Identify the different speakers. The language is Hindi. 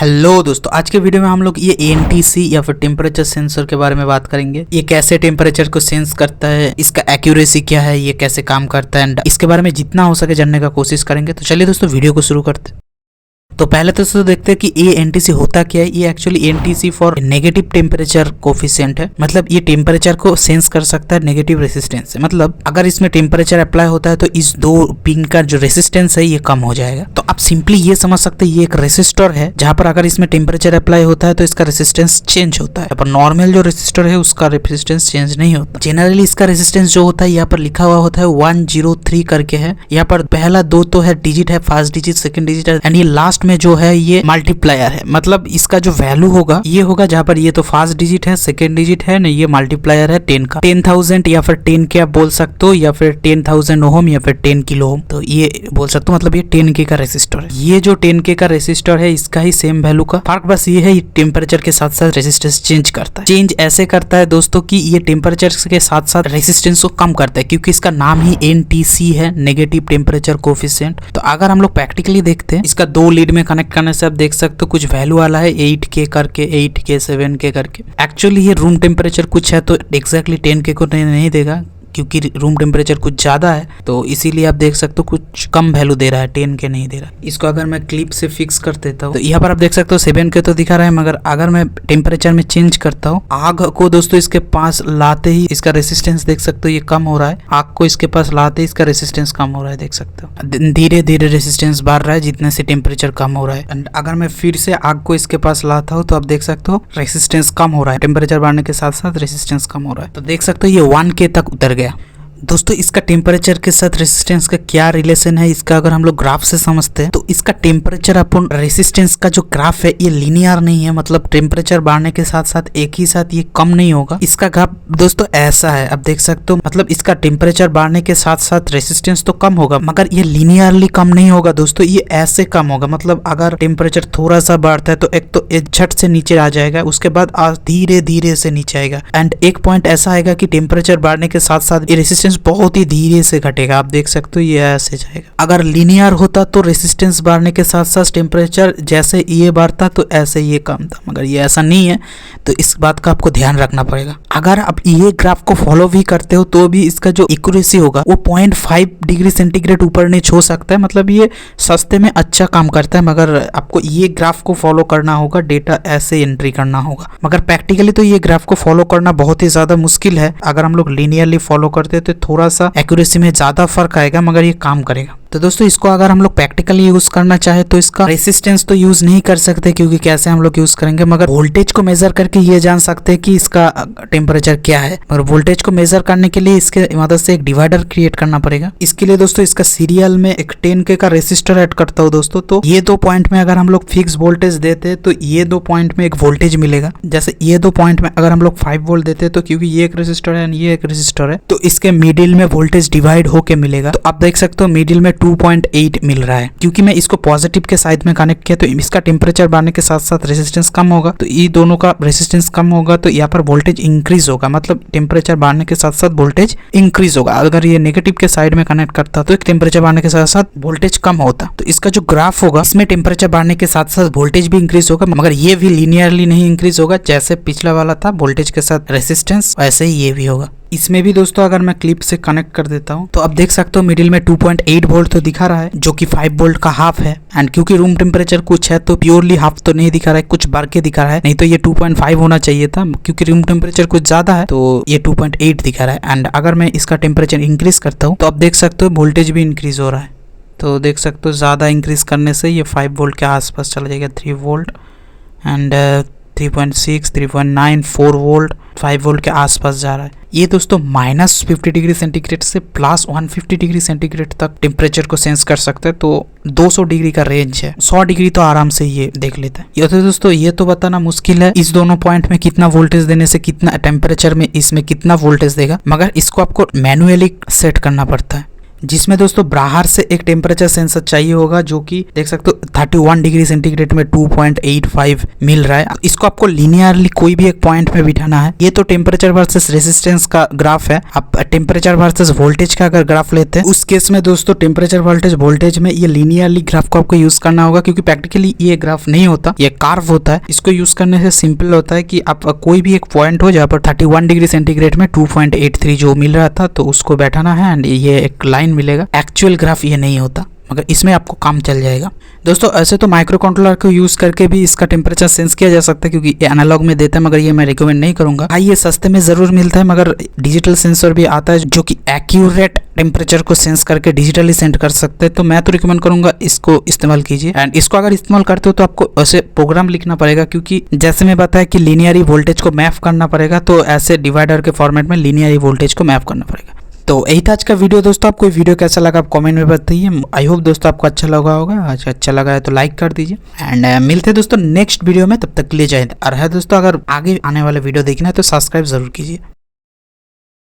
Speaker 1: हेलो दोस्तों, आज के वीडियो में हम लोग ये एनटीसी या फिर टेम्परेचर सेंसर के बारे में बात करेंगे। ये कैसे टेम्परेचर को सेंस करता है, इसका एक्यूरेसी क्या है, ये कैसे काम करता है, एंड इसके बारे में जितना हो सके जानने का कोशिश करेंगे। तो चलिए दोस्तों वीडियो को शुरू करते हैं। तो पहले तो दोस्तों देखते हैं कि ये एनटीसी होता क्या है। ये actually NTC for negative temperature coefficient है। मतलब ये टेम्परेचर को सेंस कर सकता है नेगेटिव रेसिस्टेंस से। मतलब अगर इसमें टेम्परेचर अप्लाई होता है तो इस दो पिन का जो रेसिस्टेंस है ये कम हो जाएगा। तो आप सिंपली ये समझ सकते हैं ये एक रेसिस्टर है, जहां पर अगर इसमें टेम्परेचर अप्लाई होता है तो इसका रेसिस्टेंस चेंज होता है। पर नॉर्मल जो रेसिस्टर है उसका रेसिस्टेंस चेंज नहीं होता। जनरली इसका रेसिस्टेंस जो होता है यहाँ पर लिखा हुआ होता है 103 करके है। यहाँ पर पहला दो तो है डिजिट है, फर्स्ट डिजिट, सेकंड डिजिट है, एंड ये लास्ट में जो है ये मल्टीप्लायर है। मतलब इसका जो वैल्यू होगा ये होगा, जहां पर ये तो फर्स्ट डिजिट है, सेकंड डिजिट है, नहीं ये मल्टीप्लायर है 10 का। 10,000 या फिर 10 के आप बोल सकते हो, या फिर 10,000 ओम या फिर 10 किलो ओम, तो ये बोल सकते हो। मतलब ये 10K का रेसिस्टर है। ये जो 10K का रेसिस्टर है इसका ही सेम वैल्यू का फर्क बस ये है, टेम्परेचर के साथ साथ रेसिस्टेंस चेंज करता है। चेंज ऐसे करता है दोस्तों कि ये टेम्परेचर के साथ साथ रेसिस्टेंस को कम करता है, क्योंकि इसका नाम ही एनटीसी है, नेगेटिव टेम्परेचर कोफिशिएंट। तो अगर हम लोग प्रैक्टिकली देखते हैं, इसका दो लीड में कनेक्ट करने से आप देख सकते हो कुछ वैल्यू वाला है 8K करके, 8K 7K करके। एक्चुअली ये रूम टेम्परेचर कुछ है तो एग्जैक्टली 10K को नहीं देगा, क्योंकि रूम टेम्परेचर कुछ ज़्यादा है, तो इसीलिए आप देख सकते हो कुछ कम वैल्यू दे रहा है, 10K नहीं दे रहा है। इसको अगर मैं क्लिप से फिक्स कर देता हूँ तो यहाँ पर आप देख सकते हो 7K तो दिखा रहा है, मगर अगर मैं टेम्परेचर में चेंज करता हूँ, आग को दोस्तों इसके पास लाते ही इसका रेसिस्टेंस देख सकते हो ये कम हो रहा है। आग को इसके पास लाते ही इसका रेसिस्टेंस कम हो रहा है, देख सकते हो धीरे धीरे रेसिस्टेंस बढ़ रहा है जितने से टेम्परेचर कम हो रहा है। एंड अगर मैं फिर से आग को इसके पास लाता हूँ तो आप देख सकते हो रेसिस्टेंस कम हो रहा है, टेम्परेचर बढ़ने के साथ साथ रेसिस्टेंस कम हो रहा है। तो देख सकते हो ये 1K तक उतर गया। दोस्तों इसका टेम्परेचर के साथ रेसिस्टेंस का क्या रिलेशन है, इसका अगर हम लोग ग्राफ से समझते हैं तो इसका टेम्परेचर अपन रेसिस्टेंस का जो ग्राफ है ये लीनियर नहीं है। मतलब टेम्परेचर बढ़ने के साथ साथ एक ही साथ ये कम नहीं होगा। इसका ग्राफ दोस्तों ऐसा है, आप देख सकते हो। मतलब इसका टेम्परेचर बढ़ने के साथ साथ रेसिस्टेंस तो कम होगा, मगर ये लीनियरली कम नहीं होगा दोस्तों, ये ऐसे कम होगा। मतलब अगर टेम्परेचर थोड़ा सा बढ़ता है तो एक तो झट से नीचे आ जाएगा, उसके बाद धीरे धीरे से नीचे आएगा। एंड एक पॉइंट ऐसा आएगा कि टेम्परेचर बढ़ने के साथ साथ ये रेसिस्टेंस बहुत ही धीरे से घटेगा। आप देख सकते हो ये ऐसे जाएगा। अगर लीनियर होता तो रेसिस्टेंस बढ़ने के साथ साथ टेम्परेचर जैसे ये बढ़ता तो ऐसे ये कम था, मगर ये ऐसा नहीं है, तो इस बात का आपको ध्यान रखना पड़ेगा। अगर आप ये ग्राफ को फॉलो भी करते हो तो भी इसका जो एक्यूरेसी होगा वो 0.5 डिग्री सेंटीग्रेड ऊपर नीचे हो सकता है। मतलब ये सस्ते में अच्छा काम करता है, मगर आपको ये ग्राफ को फॉलो करना होगा, डेटा ऐसे एंट्री करना होगा। मगर प्रैक्टिकली तो ये ग्राफ को फॉलो करना बहुत ही ज्यादा मुश्किल है। अगर हम लोग लीनियरली फॉलो करते हैं तो थोड़ा सा एक्यूरेसी में ज्यादा फर्क आएगा, मगर ये काम करेगा। तो दोस्तों इसको अगर हम लोग प्रैक्टिकली यूज करना चाहे तो इसका रेसिस्टेंस तो यूज नहीं कर सकते, क्योंकि कैसे हम लोग यूज करेंगे, मगर वोल्टेज को मेजर करके ये जान सकते हैं कि इसका टेम्परेचर क्या है। और वोल्टेज को मेजर करने के लिए इसके मदद से एक डिवाइडर क्रिएट करना पड़ेगा। इसके लिए दोस्तों इसका सीरियल में एक 10K का रेसिस्टर ऐड करता हूँ दोस्तों। तो ये दो पॉइंट में अगर हम लोग फिक्स वोल्टेज देते हैं तो ये दो पॉइंट में एक वोल्टेज मिलेगा। जैसे ये दो पॉइंट में अगर हम लोग 5 वोल्ट देते हैं तो क्योंकि ये एक रेसिस्टर है ये एक रेसिस्टर है, तो इसके मिडिल में वोल्टेज डिवाइड होके मिलेगा। तो आप देख सकते हो मिडिल में 2.8 मिल रहा है। क्योंकि मैं इसको पॉजिटिव के साइड में कनेक्ट किया तो इसका टेम्परेचर बढ़ने के साथ साथ रेसिस्टेंस कम होगा, तो ये दोनों का रेसिस्टेंस कम होगा तो यहाँ पर वोल्टेज इंक्रीज होगा। मतलब टेम्परेचर बढ़ने के साथ साथ वोल्टेज इंक्रीज होगा। अगर ये नेगेटिव के साइड में कनेक्ट करता तो टेम्परेचर बढ़ने के साथ साथ वोल्टेज कम होता। तो इसका जो ग्राफ होगा इसमें टेम्परेचर बढ़ने के साथ साथ वोल्टेज भी इंक्रीज होगा, मगर ये भी लीनियरली नहीं इंक्रीज होगा। जैसे पिछला वाला था वोल्टेज के साथ रेसिस्टेंस, वैसे ही ये भी होगा। इसमें भी दोस्तों अगर मैं क्लिप से कनेक्ट कर देता हूं तो आप देख सकते हो मिडिल में 2.8 वोल्ट तो दिखा रहा है, जो कि 5 वोल्ट का हाफ है। एंड क्योंकि रूम टेम्परेचर कुछ है तो प्योरली हाफ तो नहीं दिखा रहा है, कुछ बढ़ के दिखा रहा है। नहीं तो ये 2.5 होना चाहिए था, क्योंकि रूम टेम्परेचर कुछ ज्यादा है तो ये 2.8 दिखा रहा है। एंड अगर मैं इसका टेम्परेचर इंक्रीज करता हूँ तो आप देख सकते हो वोल्टेज भी इंक्रीज हो रहा है। तो देख सकते हो ज़्यादा इंक्रीज करने से ये 5 वोल्ट के आसपास चला जाएगा, 3 वोल्ट एंड 3.6, 3.9, 4 वोल्ट, 5 वोल्ट के आसपास जा रहा है। ये दोस्तों -50 डिग्री सेंटीग्रेड से +150 डिग्री सेंटीग्रेड तक टेम्परेचर को सेंस कर सकते हैं। तो 200 डिग्री का रेंज है, 100 डिग्री तो आराम से ये देख लेता है। ये तो दोस्तों ये तो बताना मुश्किल है इस दोनों पॉइंट में कितना वोल्टेज देने से कितना टेम्परेचर में इसमें कितना वोल्टेज देगा, मगर इसको आपको मैनुअली सेट करना पड़ता है। जिसमें दोस्तों बाहर से एक टेम्परेचर सेंसर चाहिए होगा जो कि देख सकते हो 31 डिग्री सेंटीग्रेड में 2.85 मिल रहा है। इसको आपको लीनियरली कोई भी एक पॉइंट पे बिठाना है। ये तो टेम्परेचर वर्सेस रेजिस्टेंस का ग्राफ है। आप टेम्परेचर वर्सेस वोल्टेज का अगर ग्राफ लेते हैं उस केस में दोस्तों टेम्परेचर वोल्टेज में ये लीनियरली ग्राफ को आपको यूज करना होगा, क्योंकि प्रैक्टिकली ये ग्राफ नहीं होता, ये कार्व होता है। इसको यूज करने से सिंपल होता है कि आप कोई भी एक पॉइंट हो जहाँ पर 31 डिग्री सेंटीग्रेड में 2.83 जो मिल रहा था तो उसको बैठाना है एंड ये एक लाइन मिलेगा। एक्चुअल ग्राफ ये नहीं होता, मगर इसमें आपको काम चल जाएगा। दोस्तों ऐसे तो माइक्रो कंट्रोलर को यूज करके भी इसका टेम्परेचर सेंस किया जा सकता है, क्योंकि ये एनालॉग में देता है, मगर ये मैं रिकमेंड नहीं करूंगा। हाँ, ये सस्ते में जरूर मिलता है, मगर डिजिटल सेंसर भी आता है जो कि एक्यूरेट टेम्परेचर को सेंस करके डिजिटली सेंड कर सकते हैं। तो मैं तो रिकमेंड करूंगा इसको इस्तेमाल कीजिए। एंड इसको अगर इस्तेमाल करते हो तो आपको ऐसे प्रोग्राम लिखना पड़ेगा, क्योंकि जैसे मैं बताया कि लीनियरी वोल्टेज को मैप करना पड़ेगा, तो ऐसे डिवाइडर के फॉर्मेट में लीनियरी वोल्टेज को मैप करना पड़ेगा। तो यही था आज का वीडियो दोस्तों। आपको वीडियो कैसा लगा आप कमेंट में बताइए। आई होप दोस्तों आपको अच्छा लगा होगा। अच्छा लगा है तो लाइक कर दीजिए एंड मिलते हैं दोस्तों नेक्स्ट वीडियो में। तब तक के लिए जय हिंद। और है दोस्तों, अगर आगे आने वाले वीडियो देखना है तो सब्सक्राइब जरूर कीजिए।